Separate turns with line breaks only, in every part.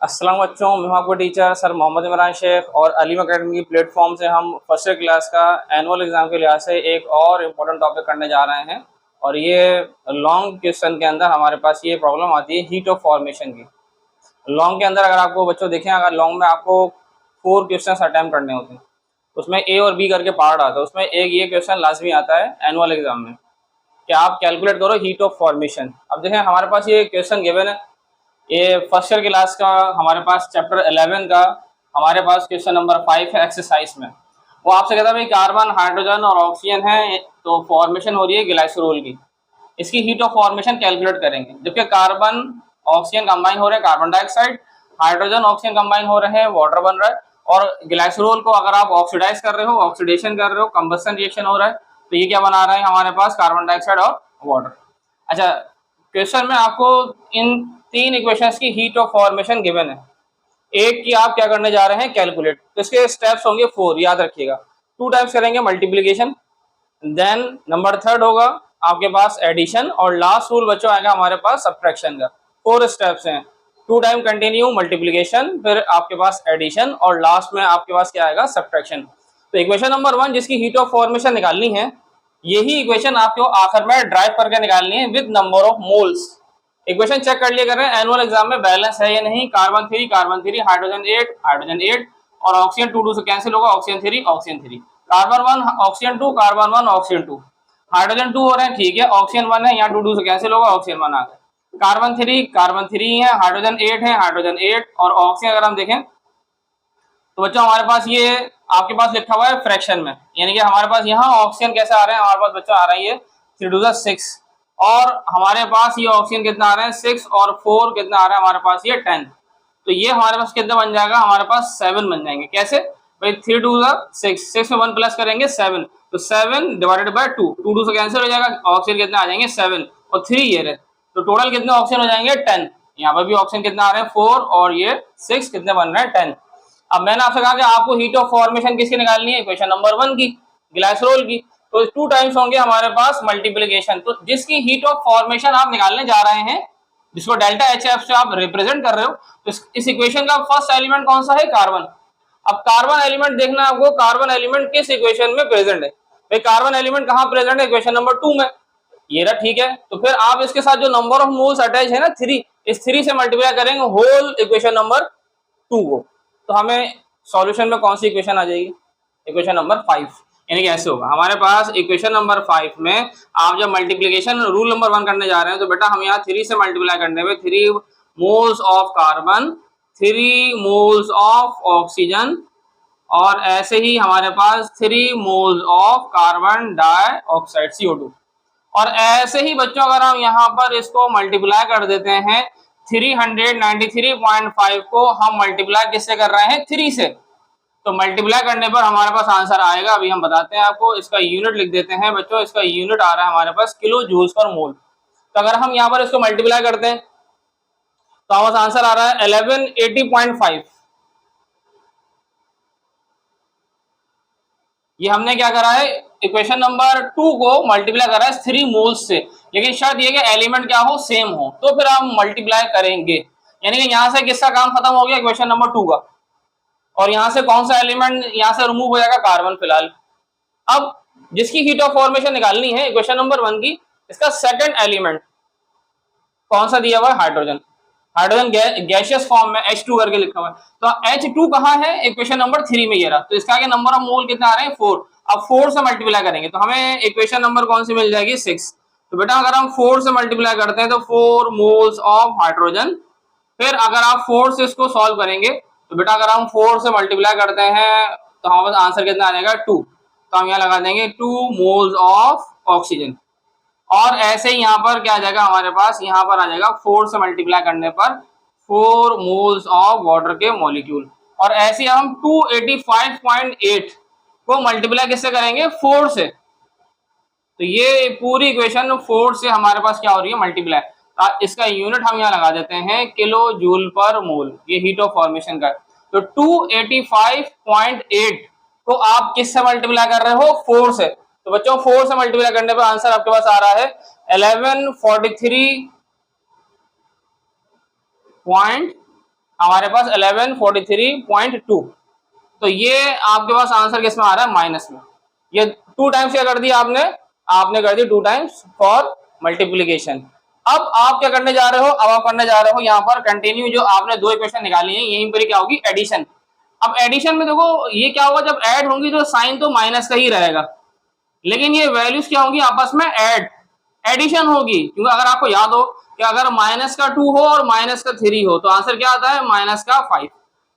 अस्सलाम बच्चों, मैं हूं आपको टीचर सर मोहम्मद इमरान शेख और अलीम अकेडमी की प्लेटफॉर्म से हम फर्स्ट ईयर क्लास का एनुअल एग्जाम के लिहाज से एक और इम्पोर्टेंट टॉपिक करने जा रहे हैं। और ये लॉन्ग क्वेश्चन के अंदर हमारे पास ये प्रॉब्लम आती है हीट ऑफ फॉर्मेशन की। लॉन्ग के अंदर अगर आपको बच्चों देखें, अगर लॉन्ग में आपको 4 क्वेश्चन अटैम्प्ट करने होते हैं, उसमें ए और बी करके पार्ट आता है। उसमें एक ये क्वेश्चन लाजमी आता है एनुअल एग्जाम में कि आप कैलकुलेट करो हीट ऑफ फॉर्मेशन। अब देखें हमारे पास ये क्वेश्चन गिवन है, ये फर्स्ट ईयर क्लास का हमारे पास चैप्टर 11 का हमारे पास क्वेश्चन नंबर 5 है एक्सरसाइज में। वो आपसे कहता है भाई कार्बन, हाइड्रोजन और ऑक्सीजन है, तो फॉर्मेशन हो रही है ग्लाइसरोल की। इसकी हीट ऑफ फॉर्मेशन कैलकुलेट करेंगे। जबकि कार्बन ऑक्सीजन कंबाइन हो रहे हैं carbon dioxide, hydrogen oxygen combine हो रहे हैं वाटर बन रहा है, और ग्लाइसरोल को अगर आप ऑक्सीडाइज कर रहे हो, ऑक्सीडेशन कर रहे हो, कंबस्टन रिएक्शन हो रहा है, तो ये क्या बना रहा है हमारे पास कार्बन डाइऑक्साइड और वाटर। अच्छा, क्वेश्चन में आपको इन 3 इक्वेशंस की हीट ऑफ फॉर्मेशन गिवन है। एक की आप क्या करने जा रहे हैं कैलकुलेट, तो इसके स्टेप्स होंगे 4, याद रखिएगा। 2 टाइम्स करेंगे मल्टीप्लीकेशन, देन नंबर 3 होगा आपके पास एडिशन, और लास्ट रूल बच्चों आएगा हमारे पास सब्ट्रैक्शन का। 4 स्टेप्स हैं, 2 टाइम कंटिन्यू मल्टीप्लीकेशन, फिर आपके पास एडिशन, और लास्ट में आपके पास क्या आएगा सब्ट्रैक्शन। तो इक्वेशन नंबर 1 जिसकी हीट ऑफ फॉर्मेशन निकालनी है, यही इक्वेशन आपको आखिर में ड्राइव करके निकालनी है with number of moles. Equation check कर लिया कर रहे हैं एनुअल एग्जाम में बैलेंस है या नहीं। कार्बन 3, हाइड्रोजन 8, हाइड्रोजन 8, और ऑक्सीजन 2 से कैंसिल होगा, oxygen 3, oxygen 3, carbon 1, oxygen 2, carbon 1, oxygen 2, hydrogen 2 हो रहे हैं, ठीक है, ऑक्सीजन 1 है, यहाँ 2 से कैंसिल होगा, ऑक्सीजन 1 आ गया। कार्बन 3 है, हाइड्रोजन 8 है, हाइड्रोजन 8, और ऑक्सीजन अगर हम देखें तो बच्चों हमारे पास ये आपके पास लिखा हुआ है फ्रैक्शन में, यानी कि हमारे पास यहाँ ऑक्सीजन कैसे आ रहे हैं, हमारे पास बच्चों आ रही है 3 टू 6, और हमारे पास ये ऑक्सीजन कितना आ रहा है 6, और 4 कितना आ रहा है हमारे पास ये 10। तो ये हमारे पास कितना बन जाएगा, हमारे पास 7 बन जाएंगे। कैसे भाई, 3 टू 6 में 1 प्लस करेंगे 7, तो 7 डिवाइडेड बाय 2, 2 से कैंसिल हो जाएगा, ऑक्सीजन कितने आ जाएंगे 7 और 3 ये रहे, तो टोटल कितने ऑक्सीजन हो जाएंगे 10। यहाँ पर भी ऑक्सीजन कितना आ रहे हैं 4, और ये 6 कितने बन रहे हैं 10। अब मैंने आपसे कहा कि आपको हीट ऑफ फॉर्मेशन किसकी निकालनी है, इक्वेशन नंबर 1 की, ग्लाइसरोल की। तो 2 टाइम्स होंगे हमारे पास मल्टीप्लिकेशन। तो जिसकी हीट ऑफ फॉर्मेशन आप निकालने जा रहे हैं, जिसको डेल्टा एच एफ से आप रिप्रेजेंट कर रहे हो, तो इस इक्वेशन का फर्स्ट एलिमेंट कौन सा है, कार्बन। अब कार्बन एलिमेंट देखना है आपको, कार्बन एलिमेंट किस इक्वेशन में प्रेजेंट है। भाई कार्बन एलिमेंट कहां प्रेजेंट है, इक्वेशन नंबर 2 में, ये रहा, ठीक है। तो फिर आप इसके साथ जो नंबर ऑफ मोल्स अटैच है ना 3, इस 3 से मल्टीप्लाई करेंगे होल इक्वेशन नंबर 2 को, तो हमें सॉल्यूशन में कौन सी इक्वेशन आ जाएगी, इक्वेशन नंबर 5। यानी कि ऐसे होगा हमारे पास इक्वेशन नंबर 5 में आप जब मल्टीप्लिकेशन रूल नंबर 1 करने जा रहे हैं, तो बेटा हम यहाँ 3 से मल्टीप्लाई करने में 3 moles of carbon, 3 moles of oxygen, और ऐसे ही हमारे पास 3 moles of carbon dioxide CO2। और ऐसे ही बच्चों अगर हम यहाँ पर इसको मल्टीप्लाई कर देते हैं, 393.5 को हम मल्टीप्लाई किससे कर रहे हैं, 3 से, तो मल्टीप्लाई करने पर हमारे पास आंसर आएगा। अभी हम बताते हैं आपको, इसका यूनिट लिख देते हैं बच्चों, इसका यूनिट आ रहा है हमारे पास किलो जूल्स पर मोल। तो अगर हम यहाँ पर इसको मल्टीप्लाई करते हैं तो हमारे पास आंसर आ रहा है 1180.5। ये हमने क्या करा है, इक्वेशन नंबर 2 को मल्टीप्लाई करा है 3 मोल्स से, लेकिन शर्त ये कि एलिमेंट क्या हो, सेम हो, तो फिर हम मल्टीप्लाई करेंगे। यानी कि यहां से किसका काम खत्म हो गया, इक्वेशन नंबर 2 का, और यहां से कौन सा एलिमेंट यहां से रिमूव हो जाएगा, कार्बन फिलहाल। अब जिसकी हीट ऑफ फॉर्मेशन निकालनी है इक्वेशन नंबर 1 की, इसका सेकंड एलिमेंट कौन सा दिया हुआ है, हाइड्रोजन। हाइड्रोजन गैसियस फॉर्म में H2 करके लिखा हुआ है, तो H2 कहां है, इक्वेशन नंबर 3 में ये रहा। तो इसका आगे नंबर ऑफ मोल कितना आ रहे हैं 4। अब 4 से मल्टीप्लाई करेंगे तो हमें इक्वेशन नंबर कौन सी मिल जाएगी, 6। तो बेटा अगर हम 4 से मल्टीप्लाई करते हैं तो 4 मोल्स ऑफ हाइड्रोजन, फिर अगर आप 4 से इसको सॉल्व करेंगे तो बेटा अगर हम 4 से मल्टीप्लाई करते हैं तो हमारे पास आंसर कितना आ जाएगा 2। तो हम यहाँ लगा देंगे 2 मोल्स ऑफ ऑक्सीजन, और ऐसे ही यहाँ पर क्या आ जाएगा हमारे पास, यहाँ पर आ जाएगा 4 से मल्टीप्लाई करने पर 4 मोल्स ऑफ वाटर के मॉलिक्यूल। और ऐसे हम 285.8 को मल्टीप्लाई किससे करेंगे, 4 से। तो ये पूरी इक्वेशन 4 से हमारे पास क्या हो रही है, मल्टीप्लाई। इसका यूनिट हम यहाँ लगा देते हैं किलो जूल पर मोल, ये हीट ऑफ फॉर्मेशन का। तो 285.8 को आप किससे मल्टीप्लाई कर रहे हो, 4 से। तो बच्चों 4 से मल्टीप्लाई करने पर आंसर आपके पास आ रहा है 1143.5 हमारे पास 1143.2। तो ये आपके पास आंसर किसमें आ रहा है, माइनस में। ये 2 टाइम्स क्या कर दिया आपने कर दी 2 टाइम्स फॉर मल्टीप्लीकेशन। अब आप क्या करने जा रहे हो, अब आप करने जा रहे हो यहाँ पर कंटिन्यू, जो आपने 2 इक्वेशन निकाली है यहीं पर क्या होगी, एडिशन। अब एडिशन में देखो ये क्या होगा, जब ऐड होंगी तो साइन तो माइनस का ही रहेगा, लेकिन ये वैल्यूज क्या होंगी आपस में एडिशन होगी। क्योंकि अगर आपको याद हो कि अगर माइनस का 2 हो और माइनस का 3 हो तो आंसर क्या आता है, माइनस का 5।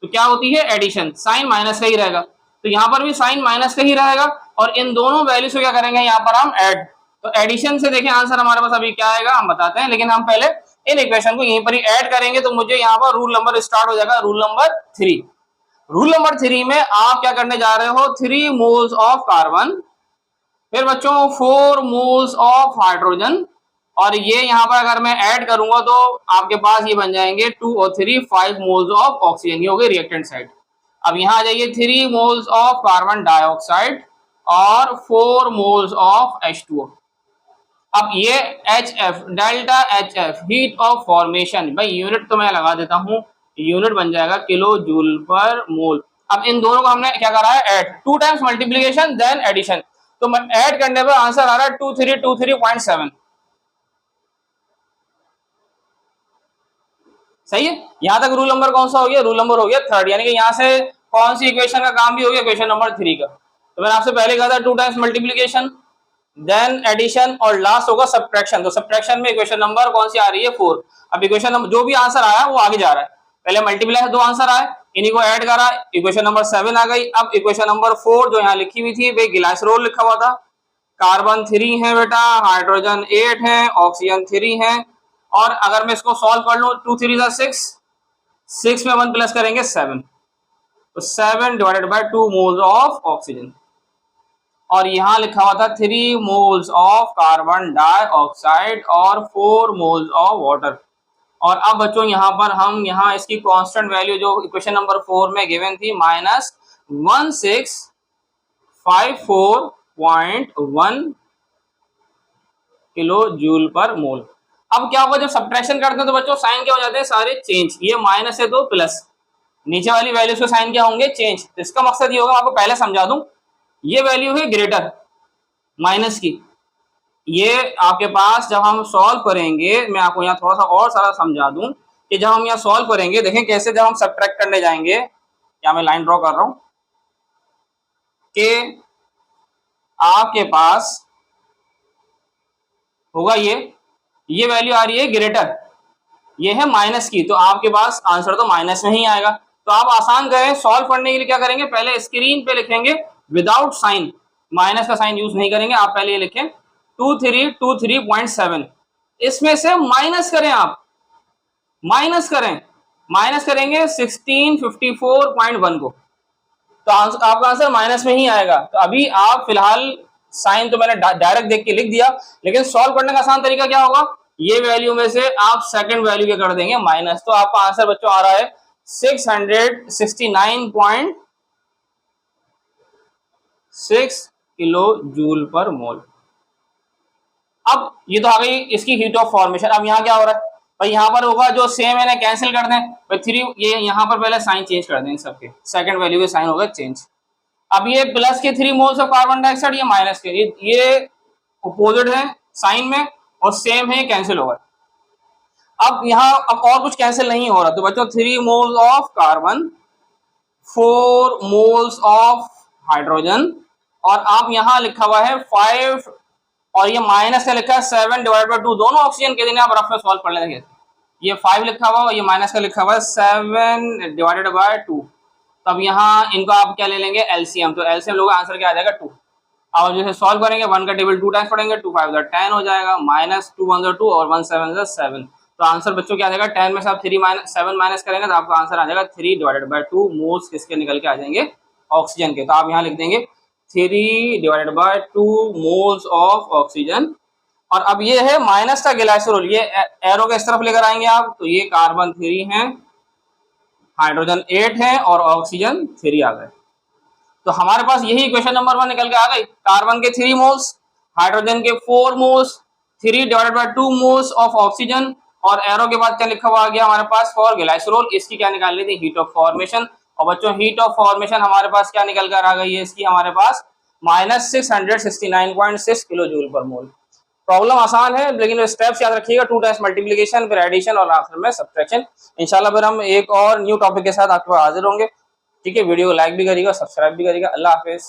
तो क्या होती है, एडिशन, साइन माइनस का ही रहेगा। तो यहाँ पर भी साइन माइनस का ही रहेगा और इन दोनों वैल्यूज को क्या करेंगे यहाँ पर हम ऐड। तो एडिशन से देखिए आंसर हमारे पास अभी क्या आएगा हम बताते हैं, लेकिन हम पहले इन इक्वेशन को यहीं पर ही ऐड करेंगे। तो मुझे यहाँ पर रूल नंबर स्टार्ट हो जाएगा, रूल नंबर 3। रूल नंबर 3 में आप क्या करने जा रहे हो, 3 मोल्स ऑफ कार्बन, फिर बच्चों 4 मोल्स ऑफ हाइड्रोजन, और ये यहाँ पर अगर मैं ऐड करूंगा तो आपके पास ये बन जाएंगे 2 और 3 5 मोल्स ऑफ ऑक्सीजन, ये हो गए रिएक्टेंट साइड। अब यहाँ आ जाइए 3 मोल्स ऑफ कार्बन डाइऑक्साइड और 4 मोल्स ऑफ H2O। अब ये HF, delta HF, heat of formation, भाई यूनिट तो मैं लगा देता हूँ, यूनिट बन जाएगा किलो जूल पर मोल। अब इन दोनों को हमने क्या करा है, add, 2 times multiplication then addition. तो ऐड करने पर आंसर आ रहा है 2323.7। सही है। यहां तक रूल नंबर कौन सा हो गया, रूल नंबर हो गया 3rd, यानी कि यहां से कौन सी इक्वेशन का काम भी हो गया, इक्वेशन नंबर 3 का। तो मैंने आपसे पहले कहा था 2 टाइम्स मल्टीप्लीकेशन देन एडिशन और लास्ट होगा सब्ट्रैक्शन। तो सब्ट्रैक्शन में इक्वेशन नंबर कौन सी आ रही है, 4। अब इक्वेशन नंबर जो भी आंसर आया वो आगे जा रहा है, पहले मल्टीप्लाई से 2 आंसर आए, इन्हीं को ऐड करा, इक्वेशन नंबर 7 आ गई। अब इक्वेशन नंबर 4 जो यहाँ लिखी हुई थी, भाई ग्लाइसरोल लिखा हुआ था, कार्बन 3 है बेटा, हाइड्रोजन 8 है, ऑक्सीजन 3 है। और अगर मैं इसको सॉल्व कर लूं, 2 3 6, 6 में 1 प्लस करेंगे 7, तो 7 divided by 2 moles of oxygen. और यहां लिखा हुआ था 3 मोल्स ऑफ कार्बन डाइऑक्साइड और 4 मोल्स ऑफ वाटर। और अब बच्चों यहाँ पर हम यहाँ इसकी कांस्टेंट वैल्यू जो इक्वेशन नंबर 4 में गिवन थी, -1654.1 किलो जूल पर मोल। अब क्या होगा, जब सब्ट्रैक्शन करते हैं तो बच्चों साइन क्या हो जाते हैं, सारे चेंज। ये माइनस है तो प्लस, नीचे वाली वैल्यूज के साइन क्या होंगे, चेंज। तो इसका मकसद ये होगा, आपको पहले समझा दूं, ये वैल्यू है ग्रेटर माइनस की। ये आपके पास जब हम सॉल्व करेंगे, मैं आपको यहाँ थोड़ा सा और सारा समझा दूं कि जब हम यहाँ सॉल्व करेंगे, देखें कैसे, जब हम सब्ट्रैक्ट करने जाएंगे, या मैं लाइन ड्रॉ कर रहा हूं कि आपके पास होगा ये वैल्यू आ रही है ग्रेटर, ये है माइनस की, तो आपके पास आंसर तो माइनस में ही आएगा। तो आप आसान करें, सॉल्व करने के लिए क्या करेंगे, पहले स्क्रीन पे लिखेंगे विदाउट साइन, माइनस का साइन यूज नहीं करेंगे। आप पहले ये लिखें 2323.7, इसमें से माइनस करें, आप माइनस करेंगे 1654.1 को, तो आपका आंसर माइनस में ही आएगा। तो अभी आप फिलहाल साइन तो मैंने डायरेक्ट देख के लिख दिया, लेकिन सॉल्व करने का आसान तरीका क्या होगा, ये वैल्यू में से आप सेकंड वैल्यू क्या कर देंगे, माइनस। तो आपका आंसर बच्चों आ रहा है 669.6 किलो जूल पर मोल। अब ये तो आ गई इसकी हीट ऑफ फॉर्मेशन। अब यहाँ क्या हो रहा है भाई, यहाँ पर होगा जो सेम है ना, कैंसिल कर दें भाई, 3 ये यहाँ पर पहले साइन चेंज कर दें, सबके सेकंड वैल्यू के साइन होगा चेंज। अब ये प्लस के 3 मोल्स ऑफ कार्बन डाइऑक्साइड, ये माइनस के, ये अपोजिट है साइन में और सेम है, कैंसिल होगा। अब यहाँ अब और कुछ कैंसिल नहीं हो रहा, तो बच्चों 3 moles of carbon, 4 moles of hydrogen, और आप यहाँ लिखा हुआ है 5, और ये माइनस का लिखा है 7 डिवाइड बाय 2, दोनों ऑक्सीजन के दिन आप रफ में सॉल्व कर लेंगे। ये 5 लिखा हुआ और ये माइनस का लिखा हुआ है 7 डिवाइडेड बाय 2। तब यहाँ इनको आप क्या ले लेंगे, एलसीएम, तो एलसीएम लोग आंसर क्या आ जाएगा 2। अब जैसे सॉल्व करेंगे 1 का टेबल 2 टाइम्स पढ़ेंगे, 2 5 10 हो जाएगा, -2 1 2 और 1 7 7। तो आंसर बच्चों क्या आ जाएगा, 10 में से आप 7 माइनस करेंगे तो आपका आंसर आ जाएगा 3 डिवाइडेड बाय 2 मोल्स किसके निकल के आ जाएंगे, ऑक्सीजन के। तो आप यहाँ लिख देंगे 3 divided by 2 moles of oxygen. और अब ये है माइनस का ग्लाइसरोल, ये एरो के इस तरफ लेकर आएंगे आप, तो ये कार्बन 3 है, हाइड्रोजन 8 है और ऑक्सीजन 3 आ गए। तो हमारे पास यही इक्वेशन नंबर 1 निकल के आ गई, कार्बन के 3 मोल्स, हाइड्रोजन के 4 moles, 3 divided by 2 moles of oxygen, और एरो के बाद क्या लिखा हुआ आ गया हमारे पास फॉर ग्लाइसरोल, इसकी क्या निकालनी थी, हीट ऑफ फॉर्मेशन। और बच्चों हीट ऑफ फॉर्मेशन हमारे पास क्या निकल कर आ गई है इसकी हमारे पास -669.6 किलो जूल पर मोल। प्रॉब्लम आसान है लेकिन स्टेप्स याद रखिएगा, 2 टाइम्स मल्टीप्लिकेशन, फिर एडिशन और आखिर में सब्ट्रैक्शन। इंशाल्लाह फिर हम एक और न्यू टॉपिक के साथ आपके पास हाजिर होंगे। ठीक है, वीडियो को लाइक भी करिएगा, सब्सक्राइब भी करिएगा। अल्लाह हाफिज।